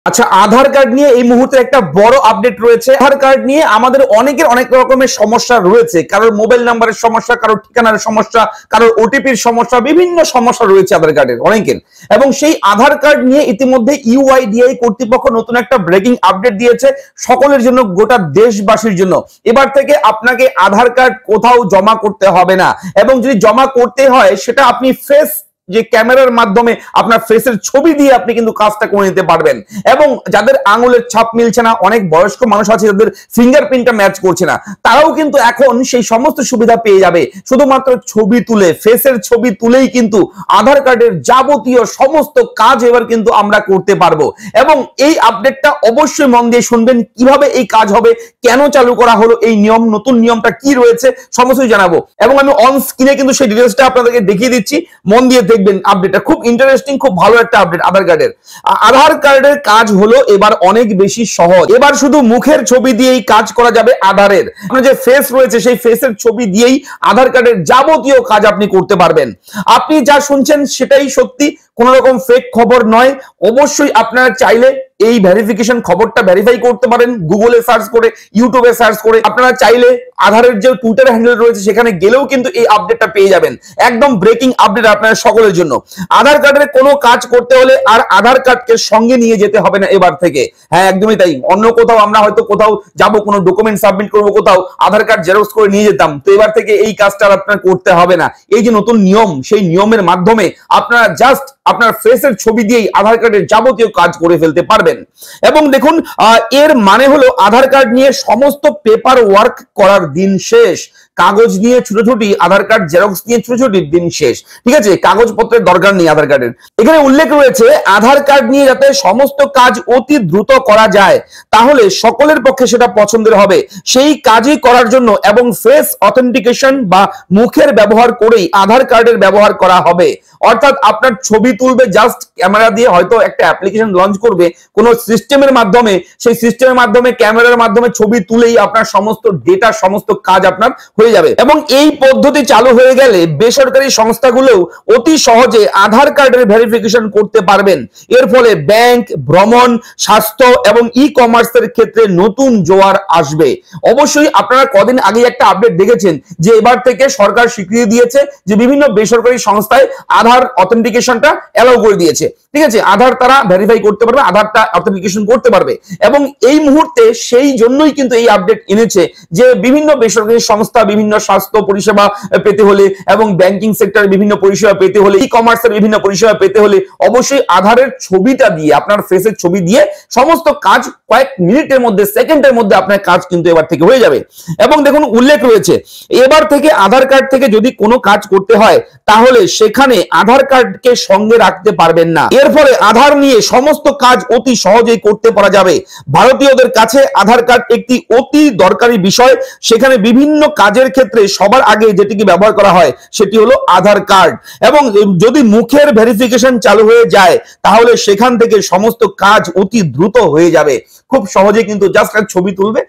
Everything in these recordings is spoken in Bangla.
আচ্ছা, আধার কার্ড নিয়ে এই মুহূর্তে একটা বড় আপডেট রয়েছে। আধার কার্ড নিয়ে আমাদের অনেকের অনেক রকমের সমস্যা রয়েছে। কারোর মোবাইল নাম্বারের সমস্যা, কারোর ঠিকানার সমস্যা, কারোর ওটিপির সমস্যা, বিভিন্ন সমস্যা রয়েছে আধার কার্ডের অনেকের। এবং সেই আধার কার্ড নিয়ে ইতিমধ্যে ইউআইডিআই কর্তৃপক্ষ নতুন একটা ব্রেকিং আপডেট দিয়েছে সকলের জন্য, গোটা দেশবাসীর জন্য। এবার থেকে আপনাকে আধার কার্ড কোথাও জমা করতে হবে না, এবং যদি জমা করতে হয় সেটা আপনি ফেস যে ক্যামেরার মাধ্যমে আপনার ফেসের ছবি দিয়ে আপনি কিন্তু কাজটা করে নিতে পারবেন। এবং যাদের আঙুলের ছাপ মিলছে না, অনেক বয়স্ক মানুষ আছে যাদের ফিঙ্গারপ্রিন্টটা ম্যাচ করছে না, তারাও কিন্তু এখন সেই সমস্ত সুবিধা পেয়ে যাবে। শুধুমাত্র ছবি তুলে, ফেসের ছবি তুলেই কিন্তু আধার কার্ডের যাবতীয় সমস্ত কাজ এবার কিন্তু আমরা করতে পারবো। এবং এই আপডেটটা অবশ্যই মন দিয়ে শুনবেন, কিভাবে এই কাজ হবে, কেন চালু করা হলো এই নিয়ম, নতুন নিয়মটা কি রয়েছে সমস্তই জানাবো। এবং আমি অন স্ক্রিনে কিন্তু সেই ডিটেইলসটা আপনাদেরকে দেখিয়ে দিচ্ছি, মন দিয়ে দেখবেন। আপডেটটা খুব ইন্টারেস্টিং, খুব ভালো একটা আপডেট আধার কার্ডের। আধার কার্ডের কাজ হলো এবার অনেক বেশি সহজ। এবার শুধু মুখের ছবি দিয়েই কাজ করা যাবে আধারের। আপনার যে ফেস রয়েছে সেই ফেসের ছবি দিয়েই আধার কার্ডের যাবতীয় কাজ আপনি করতে পারবেন। আপনি যা শুনছেন সেটাই সত্যি, কোন রকম ফেক খবর নয়। অবশ্যই আপনারা চাইলে এই ভেরিফিকেশন খবরটা ভেরিফাই করতে পারেন গুগলে সার্চ করে, ইউটিউবে সার্চ করে। আপনারা চাইলে আধারের যে টুইটার হ্যান্ডেল রয়েছে সেখানে গেলেও কিন্তু এই আপডেটটা পেয়ে যাবেন। একদম ব্রেকিং আপডেট আপনারা সকলের জন্য। আধার কার্ডের কোনো কাজ করতে হলে আর আধার কার্ডকে সঙ্গে নিয়ে যেতে হবে না এবার থেকে। হ্যাঁ, একদমই তাই। অন্য কোথাও আমরা হয়তো কোথাও যাব, কোনো ডকুমেন্ট সাবমিট করবো, কোথাও আধার কার্ড জেরক্স করে নিয়ে যেতাম, তো এবার থেকে এই কাজটা আপনার করতে হবে না। এই যে নতুন নিয়ম, সেই নিয়মের মাধ্যমে আপনারা জাস্ট আপনার ফেসের ছবি দিয়েই আধার কার্ডের যাবতীয় কাজ করে ফেলতে পারবেন। এবং দেখুন, এর মানে হলো আধার কার্ড নিয়ে সমস্ত পেপার ওয়ার্ক করার দিন শেষ। কাগজ নিয়ে ছুটোছুটি, আধার কার্ড জেরক্স নিয়ে ছুটোছুটির দিন শেষ। ঠিক আছে, কাগজপত্রের দরকার নেই আধার কার্ডের। এখানে উল্লেখ রয়েছে আধার কার্ড নিয়ে যাতে সমস্ত কাজ অতি দ্রুত করা যায়, তাহলে সকলের পক্ষে সেটা পছন্দের হবে। সেই কাজই করার জন্য এবং ফেস অথেন্টিকেশন বা মুখের ব্যবহার করেই আধার কার্ডের ব্যবহার করা হবে। অর্থাৎ আপনার ছবি তুলবে জাস্ট ক্যামেরা দিয়ে, হয়তো একটা অ্যাপ্লিকেশন লঞ্চ করবে কোন সিস্টেমের মাধ্যমে, সেই সিস্টেমের মাধ্যমে ক্যামেরার মাধ্যমে ছবি তুলেই আপনার সমস্ত ডেটা, সমস্ত কাজ আপনার হয়ে যাবে। এবং এই পদ্ধতি চালু হয়ে গেলে বেসরকারি সংস্থাগুলোও অতি সহজে আধার কার্ডের ভেরিফিকেশন করতে পারবেন। এর ফলে ব্যাংক, ভ্রমণ, স্বাস্থ্য এবং ই কমার্সের ক্ষেত্রে নতুন জোয়ার আসবে। অবশ্যই আপনারা কদিন আগে একটা আপডেট দেখেছেন যে এবার থেকে সরকার স্বীকৃতি দিয়েছে যে বিভিন্ন বেসরকারি সংস্থায় আধার অথেন্টিকেশনটা অ্যালাউ করে দিয়েছে। ঠিক আছে, আধার তারা ভেরিফাই করতে পারবে, আধারটা অথেন্টিকেশন করতে পারবে। এবং এই মুহূর্তে সেই জন্যই কিন্তু এই আপডেট এনেছে যে বিভিন্ন বেসরকারি সংস্থা বিভিন্ন স্বাস্থ্য পরিষেবা পেতে হলে এবং ব্যাংকিং সেক্টরে বিভিন্ন পরিষেবা পেতে হলে, ই কমার্সের বিভিন্ন পরিষেবা পেতে হলে অবশ্যই আধারের ছবিটা দিয়ে, আপনার ফেসের ছবি দিয়ে সমস্ত কাজ কয়েক মিনিটের মধ্যে, সেকেন্ডের মধ্যে আপনার কাজ কিন্তু এবার থেকে হয়ে যাবে। এবং দেখুন উল্লেখ রয়েছে এবার থেকে আধার কার্ড থেকে যদি কোনো কাজ করতে হয় তাহলে সেখানে আধার কার্ডকে সঙ্গে রাখতে পারবেন না। এর ফলে আধার নিয়ে সমস্ত কাজ অতি সহজেই করতে পারা যাবে। ভারতীয়দের কাছে আধার কার্ড একটি অতি দরকারি বিষয়। সেখানে বিভিন্ন কাজের ক্ষেত্রে সবার আগে যেটিকে ব্যবহার করা হয় সেটি হলো আধার কার্ড। এবং যদি মুখের ভেরিফিকেশন চালু হয়ে যায় তাহলে সেখান থেকে সমস্ত কাজ অতি দ্রুত হয়ে যাবে। খুব সহজে কিন্তু জাস্ট ছবি তুলবে,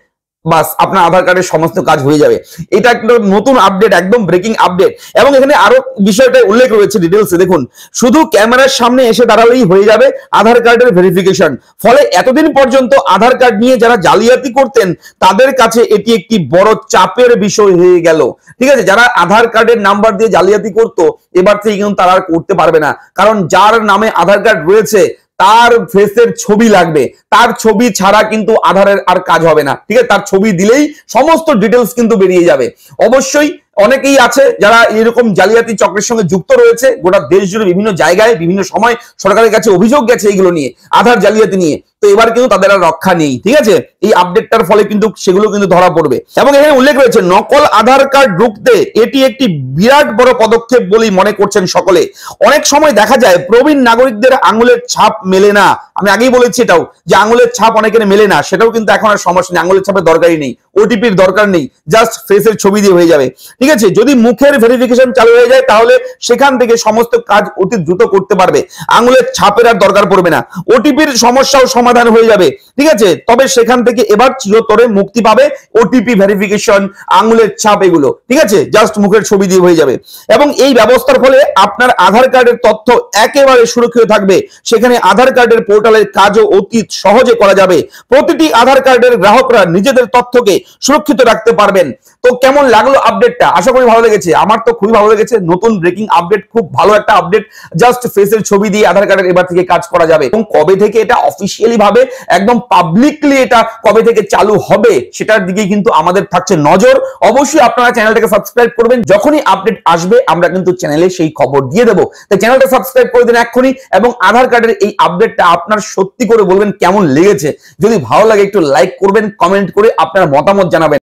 বাস আপনার আধার কার্ডের সমস্ত কাজ হয়ে যাবে। এটা একটা নতুন আপডেট, একদম ব্রেকিং আপডেট। এবং এখানে আরো বিষয়টা উল্লেখ রয়েছে ডিটেইলসে, দেখুন শুধু ক্যামেরার সামনে এসে দাঁড়ালেই হয়ে যাবে আধার কার্ডের ভেরিফিকেশন। ফলে এতদিন পর্যন্ত আধার কার্ড নিয়ে যারা জালিয়াতি করতেন তাদের কাছে এটি একটি বড় চাপের বিষয় হয়ে গেল। ঠিক আছে, যারা আধার কার্ডের নাম্বার দিয়ে জালিয়াতি করতো এবার থেকে কিন্তু তারা আর করতে পারবে না, কারণ যার নামে আধার কার্ড রয়েছে তার ফেসের ছবি লাগবে। তার ছবি ছাড়া কিন্তু আধারের আর কাজ হবে না। ঠিক আছে, তার ছবি দিলেই সমস্ত ডিটেলস কিন্তু বেরিয়ে যাবে। অবশ্যই অনেকেই আছে যারা এরকম জালিয়াতি চক্রের সঙ্গে যুক্ত রয়েছে। গোটা দেশ জুড়ে বিভিন্ন জায়গায় বিভিন্ন সময় সরকারের কাছে অভিযোগ গেছে এইগুলো নিয়ে, আধার জালিয়াতি নিয়ে। তো এবার কিন্তু তাদের আর রক্ষা নেই। ঠিক আছে, এই আপডেটটার ফলে কিন্তু সেগুলো কিন্তু ধরা পড়বে। এবং এখানে উল্লেখ রয়েছে নকল আধার কার্ড রুখতে এটি একটি বিরাট বড় পদক্ষেপ বলেই মনে করছেন সকলে। অনেক সময় দেখা যায় প্রবীণ নাগরিকদের আঙুলের ছাপ মেলে না। আমি আগেই বলেছি এটাও, যে আঙুলের ছাপ অনেকের মেলে না, সেটাও কিন্তু এখন আর সমস্যা নেই। আঙুলের ছাপের দরকারই নেই, ওটিপির দরকার নেই, জাস্ট ফেসের ছবি দিয়ে হয়ে যাবে। ঠিক আছে। যদি মুখের ভেরিফিকেশন চালু হয়ে যায় তাহলে সেখান থেকে সমস্ত কাজ অতি দ্রুত করতে পারবে, আঙুলের ছাপের আর দরকার পড়বে না, ওটিপির সমস্যাও সমাধান হয়ে যাবে। ঠিক আছে, তবে সেখান থেকে এবার চিরতরে মুক্তি পাবে ওটিপি ভেরিফিকেশন, আঙুলের ছাপ, এগুলো ঠিক আছে জাস্ট মুখের ছবি দিয়ে হয়ে যাবে। এবং এই ব্যবস্থার ফলে আপনার আধার কার্ডের তথ্য একেবারে সুরক্ষিত থাকবে। সেখানে আধার কার্ডের পোর্টালের কাজও অতি সহজে করা যাবে। প্রতিটি আধার কার্ডের গ্রাহকরা নিজেদের তথ্যকে সুরক্ষিত রাখতে পারবেন। তো কেমন লাগলো আপডেটটা? আশা করি ভালো লেগেছে। আমার তো খুবই ভালো লেগেছে, নতুন ব্রেকিং আপডেট, খুব ভালো একটা আপডেট। জাস্ট ফেসের ছবি দিয়ে আধার কার্ডের এবার থেকে কাজ করা যাবে। এবং কবে থেকে এটা অফিসিয়ালি ভাবে একদম পাবলিকলি এটা কবে থেকে চালু হবে সেটার দিকে কিন্তু আমাদের থাকছে নজর। অবশ্যই আপনারা চ্যানেলটাকে সাবস্ক্রাইব করবেন, যখনই আপডেট আসবে আমরা কিন্তু চ্যানেলে সেই খবর দিয়ে দেবো। তাই চ্যানেলটা সাবস্ক্রাইব করে দিন এক্ষুনি। এবং আধার কার্ডের এই আপডেটটা আপনার সত্যি করে বলবেন কেমন লেগেছে। যদি ভালো লাগে একটু লাইক করবেন, কমেন্ট করে আপনার মতামত জানাবেন।